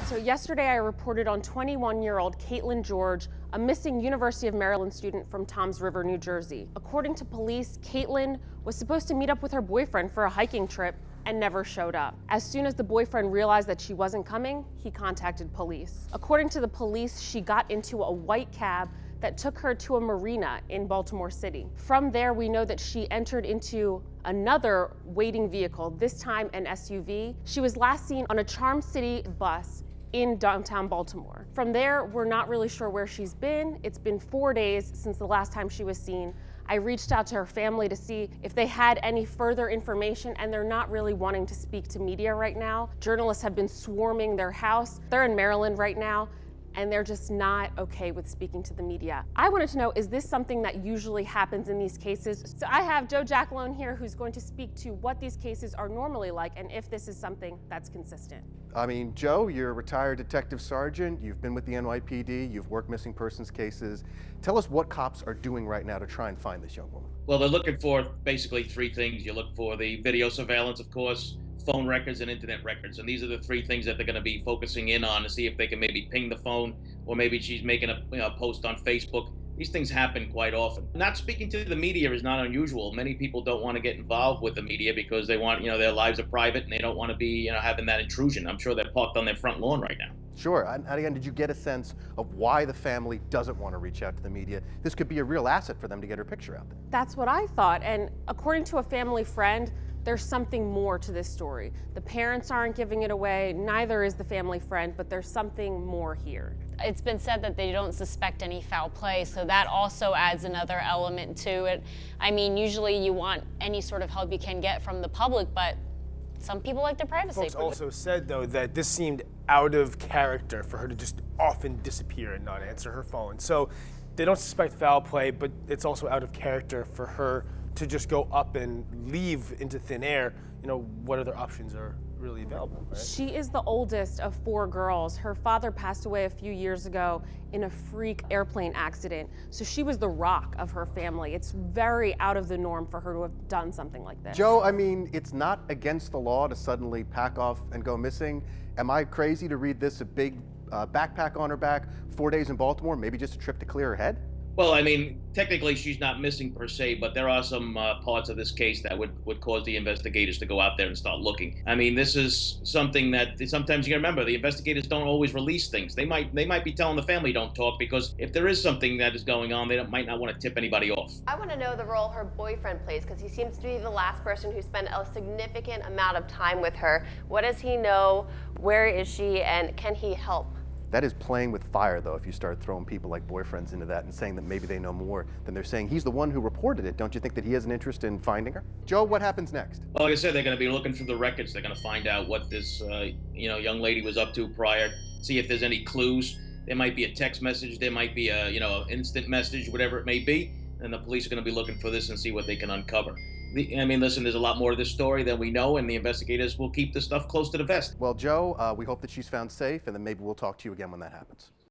So yesterday I reported on 21-year-old Kaitlyn George, a missing University of Maryland student from Toms River, New Jersey. According to police, Kaitlyn was supposed to meet up with her boyfriend for a hiking trip and never showed up. As soon as the boyfriend realized that she wasn't coming, he contacted police. According to the police, she got into a white cab that took her to a marina in Baltimore City. From there, we know that she entered into another waiting vehicle, this time an SUV. She was last seen on a Charm City bus in downtown Baltimore. From there, we're not really sure where she's been. It's been 4 days since the last time she was seen. I reached out to her family to see if they had any further information, and they're not really wanting to speak to media right now. Journalists have been swarming their house. They're in Maryland right now, and they're just not okay with speaking to the media. I wanted to know, is this something that usually happens in these cases? So I have Joe Giacalone here, who's going to speak to what these cases are normally like and if this is something that's consistent. I mean, Joe, you're a retired detective sergeant. You've been with the NYPD. You've worked missing persons cases. Tell us what cops are doing right now to try and find this young woman. Well, they're looking for basically three things. You look for the video surveillance, of course, phone records and internet records. And these are the three things that they're going to be focusing in on to see if they can maybe ping the phone, or maybe she's making a post on Facebook. These things happen quite often. Not speaking to the media is not unusual. Many people don't want to get involved with the media because they want, their lives are private and they don't want to be, having that intrusion. I'm sure they're parked on their front lawn right now. Sure. And again, did you get a sense of why the family doesn't want to reach out to the media? This could be a real asset for them to get her picture out there. That's what I thought. And according to a family friend, there's something more to this story. The parents aren't giving it away, neither is the family friend, but there's something more here. It's been said that they don't suspect any foul play, so that also adds another element to it. I mean, usually you want any sort of help you can get from the public, but some people like their privacy. Folks also said, though, that this seemed out of character for her to just often disappear and not answer her phone. So they don't suspect foul play, but it's also out of character for her to just go up and leave into thin air. What other options are really available, right? She is the oldest of 4 girls. Her father passed away a few years ago in a freak airplane accident. So she was the rock of her family. It's very out of the norm for her to have done something like this. Joe, I mean, it's not against the law to suddenly pack off and go missing. Am I crazy to read this, a big backpack on her back, 4 days in Baltimore, maybe just a trip to clear her head? Well, I mean, technically she's not missing per se, but there are some parts of this case that would cause the investigators to go out there and start looking. I mean, this is something that sometimes you gotta remember, the investigators don't always release things. They might be telling the family don't talk, because if there is something that is going on, they might not want to tip anybody off. I want to know the role her boyfriend plays, because he seems to be the last person who spent a significant amount of time with her. What does he know? Where is she? And can he help? That is playing with fire, though, if you start throwing people like boyfriends into that and saying that maybe they know more than they're saying. He's the one who reported it. Don't you think that he has an interest in finding her? Joe, what happens next? Well, like I said, they're going to be looking through the records. They're going to find out what this, young lady was up to prior, see if there's any clues. There might be a text message. There might be a, instant message, whatever it may be. And the police are going to be looking for this and see what they can uncover. Listen, there's a lot more to this story than we know, and the investigators will keep this stuff close to the vest. Well, Joe, we hope that she's found safe, and then maybe we'll talk to you again when that happens.